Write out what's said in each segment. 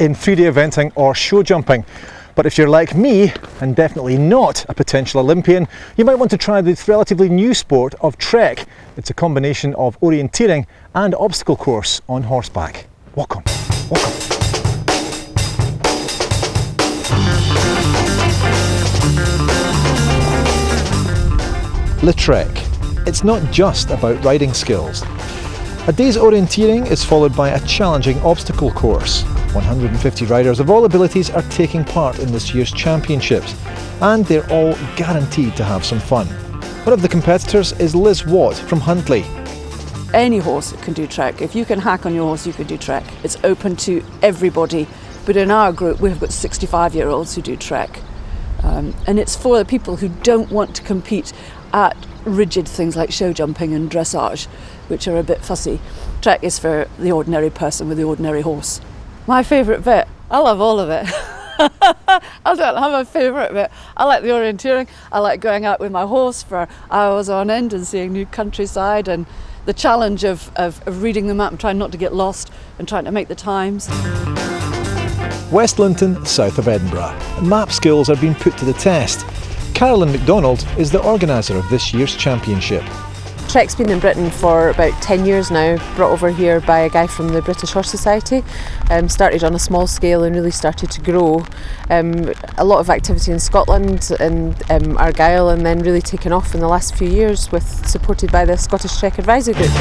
in 3D eventing or show jumping. But if you're like me, and definitely not a potential Olympian, you might want to try the relatively new sport of Trek. It's a combination of orienteering and obstacle course on horseback. Walk on, walk on. Le Trec. It's not just about riding skills. A day's orienteering is followed by a challenging obstacle course. 150 riders of all abilities are taking part in this year's championships, and they're all guaranteed to have some fun. One of the competitors is Liz Watt from Huntly. Any horse can do Trek. If you can hack on your horse, you can do Trek. It's open to everybody. But in our group, we've got 65-year-olds who do Trek. And it's for the people who don't want to compete at rigid things like show jumping and dressage, which are a bit fussy. Trek is for the ordinary person with the ordinary horse. My favourite bit? I love all of it. I don't have a favourite bit. I like the orienteering. I like going out with my horse for hours on end and seeing new countryside, and the challenge of reading the map and trying not to get lost and trying to make the times. West Linton, south of Edinburgh. Map skills are being put to the test. Carolyn MacDonald is the organiser of this year's championship. Trek's been in Britain for about 10 years now, brought over here by a guy from the British Horse Society. Started on a small scale and really started to grow. A lot of activity in Scotland and Argyll, and then really taken off in the last few years, supported by the Scottish Trek Advisory Group.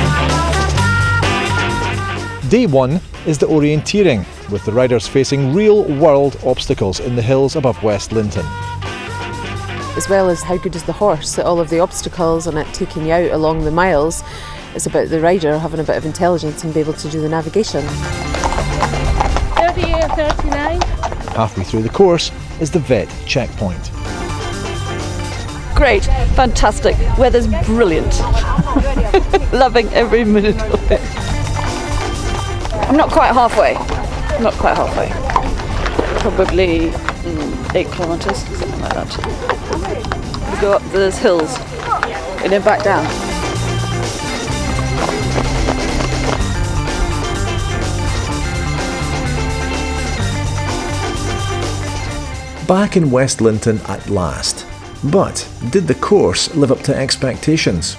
Day one is the orienteering, with the riders facing real-world obstacles in the hills above West Linton. As well as how good is the horse at all of the obstacles and at taking you out along the miles, it's about the rider having a bit of intelligence and be able to do the navigation. 38, 39. Halfway through the course is the vet checkpoint. Great, fantastic, weather's brilliant. Loving every minute of it. I'm not quite halfway, Probably 8 kilometres, something like that. We go up those hills and then back down. Back in West Linton at last. But did the course live up to expectations?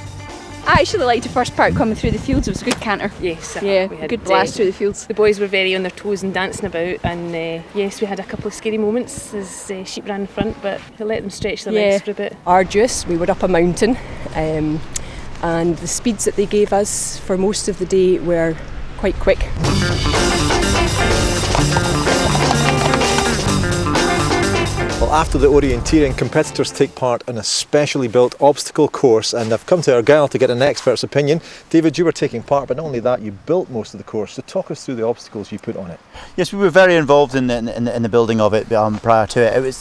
I actually liked the first part coming through the fields. It was a good canter. Yes, yeah, we had good blast through the fields. The boys were very on their toes and dancing about, and yes, we had a couple of scary moments as sheep ran in front, but we let them stretch their legs for a bit. Arduous. We were up a mountain, and the speeds that they gave us for most of the day were quite quick. Well, after the orienteering, competitors take part in a specially built obstacle course, and I've come to Argyll to get an expert's opinion. David, you were taking part, but not only that, you built most of the course. So talk us through the obstacles you put on it. Yes, we were very involved in the building of it prior to it.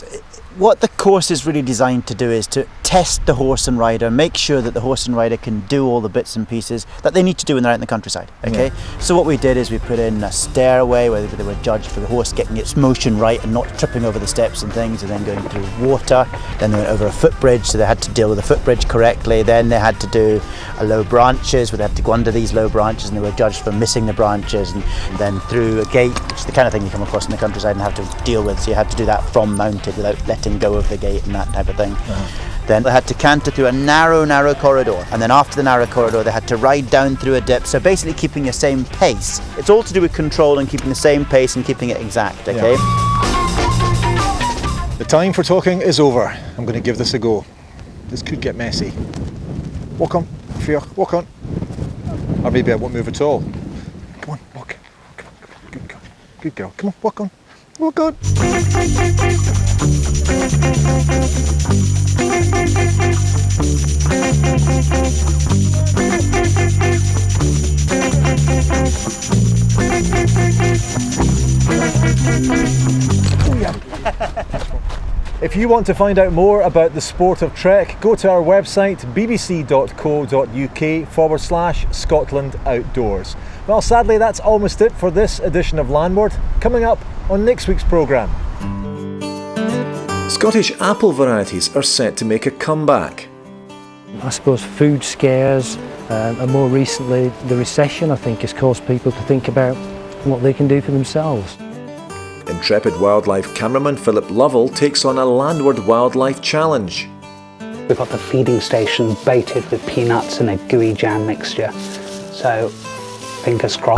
What the course is really designed to do is to test the horse and rider, make sure that the horse and rider can do all the bits and pieces that they need to do when they're out in the countryside. Okay, so what we did is we put in a stairway where they were judged for the horse getting its motion right and not tripping over the steps and things, and then going through water. Then they went over a footbridge, so they had to deal with the footbridge correctly. Then they had to do low branches, where they had to go under these low branches, and they were judged for missing the branches, and then through a gate, which is the kind of thing you come across in the countryside and have to deal with. So you had to do that from mounted without letting go of the gate and that type of thing. Then they had to canter through a narrow corridor, and then after the narrow corridor they had to ride down through a dip, so basically keeping the same pace. It's all to do with control and keeping the same pace and keeping it exact, okay? The time for talking is over. I'm going to give this a go. This could get messy. Walk on, Fear, walk on. Or maybe I won't move at all. Come on, walk. Come on. Good girl. Good girl. Come on, walk on. Walk on. If you want to find out more about the sport of Trek, go to our website bbc.co.uk/Scotland Outdoors. Well, sadly that's almost it for this edition of Landward. Coming up on next week's programme. Scottish apple varieties are set to make a comeback. I suppose food scares and more recently the recession, I think, has caused people to think about what they can do for themselves. intrepid wildlife cameraman Philip Lovell takes on a landward wildlife challenge. We've got the feeding station baited with peanuts and a gooey jam mixture. So fingers crossed